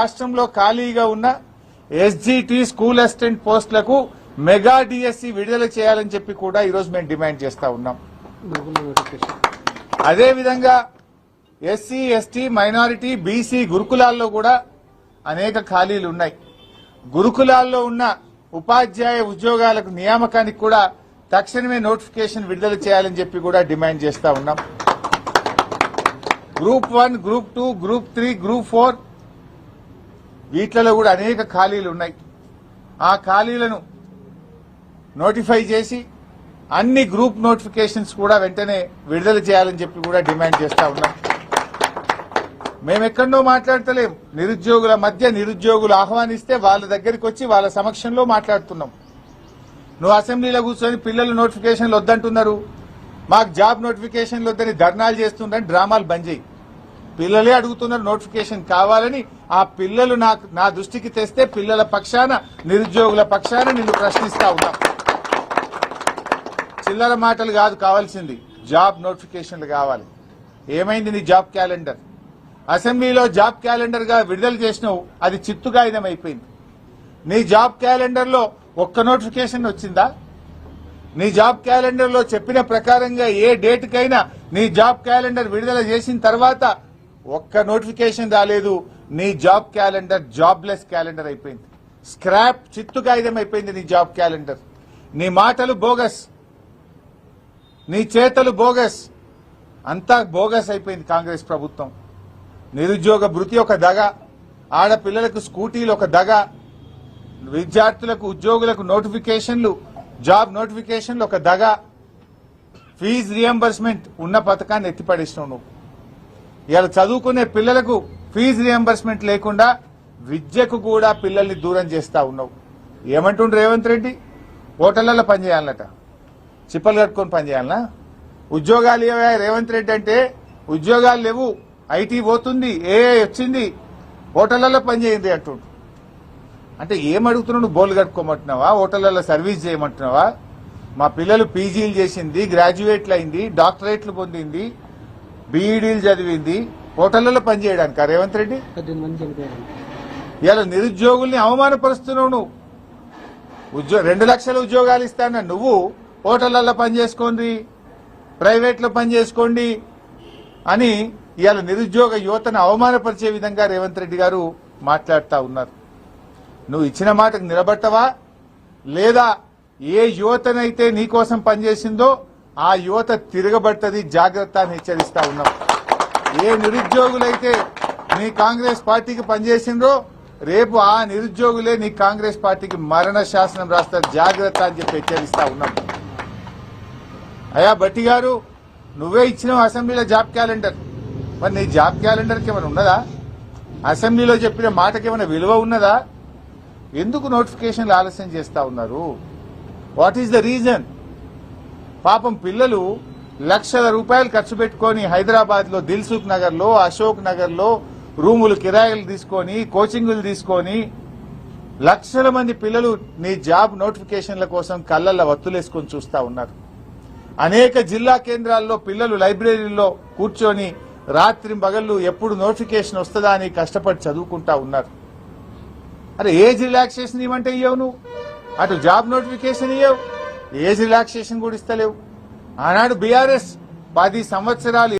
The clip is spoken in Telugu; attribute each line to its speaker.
Speaker 1: రాష్ట్రంలో ఖాళీగా ఉన్న ఎస్జిటి స్కూల్ అసిస్టెంట్ పోస్టులకు మెగా డిఎస్సి విడుదల చేయాలని చెప్పి కూడా ఈరోజు మేము డిమాండ్ చేస్తా ఉన్నాం. అదేవిధంగా ఎస్సీ ఎస్టీ మైనారిటీ బీసీ గురుకులాల్లో కూడా అనేక ఖాళీలు ఉన్నాయి. గురుకులాల్లో ఉన్న ఉపాధ్యాయ ఉద్యోగాలకు నియామకానికి కూడా తక్షణమే నోటిఫికేషన్ విడుదల చేయాలని చెప్పి కూడా డిమాండ్ చేస్తా ఉన్నాం. గ్రూప్ 1, గ్రూప్ 2, గ్రూప్ 3, గ్రూప్ 4 వీటిలలో కూడా అనేక ఖాళీలు ఉన్నాయి. ఆ ఖాళీలను నోటిఫై చేసి అన్ని గ్రూప్ నోటిఫికేషన్స్ కూడా వెంటనే విడుదల చేయాలని చెప్పి కూడా డిమాండ్ చేస్తా ఉన్నాం. మేమెక్కడో మాట్లాడతలేం. నిరుద్యోగుల మధ్య నిరుద్యోగులు ఆహ్వానిస్తే వాళ్ళ దగ్గరికి వచ్చి వాళ్ళ సమక్షంలో మాట్లాడుతున్నాం. నువ్వు అసెంబ్లీలో కూర్చొని పిల్లలు నోటిఫికేషన్లు వద్దంటున్నారు, మాకు జాబ్ నోటిఫికేషన్లు వద్దని ధర్నాలు చేస్తుండని డ్రామాలు బంద్ చేయి. పిల్లలే అడుగుతున్నారు నోటిఫికేషన్ కావాలని. ఆ పిల్లలు నా దృష్టికి తెస్తే పిల్లల పక్షాన నిరుద్యోగుల పక్షాన నిన్ను ప్రశ్నిస్తా ఉన్నాం. చిల్లర మాటలు కాదు కావాల్సింది, జాబ్ నోటిఫికేషన్లు కావాలి. ఏమైంది నీ జాబ్ క్యాలెండర్? అసెంబ్లీలో జాబ్ క్యాలెండర్ గా విడుదల చేసినావు, అది చిత్తుగాయినం అయిపోయింది. నీ జాబ్ క్యాలెండర్ లో ఒక్క నోటిఫికేషన్ వచ్చిందా? నీ జాబ్ క్యాలెండర్ లో చెప్పిన ప్రకారంగా ఏ డేట్ కైనా నీ జాబ్ క్యాలెండర్ విడుదల చేసిన తర్వాత ఒక్క నోటిఫికేషన్ రాలేదు. నీ జాబ్ క్యాలెండర్ జాబ్లెస్ క్యాలెండర్ అయిపోయింది. స్క్రాప్ చిత్తుగాయినం అయిపోయింది నీ జాబ్ క్యాలెండర్. నీ మాటలు బోగస్, నీ చేతలు బోగస్, అంతా బోగస్ అయిపోయింది కాంగ్రెస్ ప్రభుత్వం. నిరుద్యోగ భృతి ఒక దగ, ఆడపిల్లలకు స్కూటీలు ఒక దగ, విద్యార్థులకు ఉద్యోగులకు నోటిఫికేషన్లు జాబ్ నోటిఫికేషన్లు ఒక దగ, ఫీజు రియంబర్స్మెంట్ ఉన్న పథకాన్ని ఎత్తిపడేసినావు నువ్వు. ఇవాళ చదువుకునే పిల్లలకు ఫీజు రియంబర్స్మెంట్ లేకుండా విద్యకు కూడా పిల్లల్ని దూరం చేస్తా ఉన్నావు. ఏమంటుండ్రు రేవంత్ రెడ్డి? హోటళ్లలో పనిచేయాలన్నట, చిప్పలు కట్టుకొని పనిచేయాలనా? ఉద్యోగాలు ఏవా రేవంత్ రెడ్డి అంటే? ఉద్యోగాలు లేవు, ఐటీ పోతుంది, ఏఐ వచ్చింది, హోటళ్లలో పనిచేయండి అంటుండ్రు. అంటే ఏమడుగుతున్నావు? నువ్వు బోలు కట్టుకోమంటున్నావా? హోటళ్లలో సర్వీస్ చేయమంటున్నావా? మా పిల్లలు పీజీలు చేసింది, గ్రాడ్యుయేట్లు అయింది, డాక్టరేట్లు పొందింది, బీఈడీలు చదివింది, హోటళ్లలో పనిచేయడానికి రేవంత్ రెడ్డి? ఇలా నిరుద్యోగుల్ని అవమానపరుస్తున్నావు నువ్వు. 2 లక్షల ఉద్యోగాలు ఇస్తాన నువ్వు హోటళ్లలో పనిచేసుకోండి, ప్రైవేట్లో పనిచేసుకోండి అని ఇవాళ నిరుద్యోగ యువతను అవమానపరిచే విధంగా రేవంత్ రెడ్డి గారు మాట్లాడుతూ ఉన్నారు. నువ్వు ఇచ్చిన మాటకు నిలబట్టవా? లేదా ఏ యువతనైతే నీకోసం పనిచేసిందో ఆ యువత తిరగబడుతుంది, జాగ్రత్త అని హెచ్చరిస్తా ఉన్నాం. ఏ నిరుద్యోగులైతే నీ కాంగ్రెస్ పార్టీకి పనిచేసిండ్రో రేపు ఆ నిరుద్యోగులే నీ కాంగ్రెస్ పార్టీకి మరణ శాసనం రాస్తారు, జాగ్రత్త అని చెప్పి హెచ్చరిస్తా ఉన్నాం. అయ్యా భట్టి గారు, నువ్వే ఇచ్చినావు అసెంబ్లీలో జాబ్ క్యాలెండర్, మరి నీ జాబ్ క్యాలెండర్కి ఏమైనా ఉన్నదా? అసెంబ్లీలో చెప్పిన మాటకి ఏమైనా విలువ ఉన్నదా? ఎందుకు నోటిఫికేషన్లు ఆలస్యం చేస్తా ఉన్నారు? What is the reason? పాపం పిల్లలు లక్షల రూపాయలు ఖర్చు పెట్టుకుని హైదరాబాద్ లో దిల్సుఖ్ నగర్ లో, అశోక్ నగర్ లో రూములు కిరాయిలు తీసుకొని, కోచింగులు తీసుకొని లక్షల మంది పిల్లలు నీ జాబ్ నోటిఫికేషన్ల కోసం కళ్ళల్లో వత్తులేసుకొని చూస్తా ఉన్నారు. అనేక జిల్లా కేంద్రాల్లో పిల్లలు లైబ్రరీలో కూర్చొని రాత్రి పగళ్ళు ఎప్పుడు నోటిఫికేషన్ వస్తుందా అని కష్టపడి చదువుకుంటా ఉన్నారు. అరే ఏజ్ రిలాక్సేషన్ ఇవ్వంటే ఇవ్వవు నువ్వు, అటు జాబ్ నోటిఫికేషన్ ఇవ్వవు, ఏజ్ రిలాక్సేషన్ కూడా ఇస్తలేవు. ఆనాడు బీఆర్ఎస్ 10 సంవత్సరాలు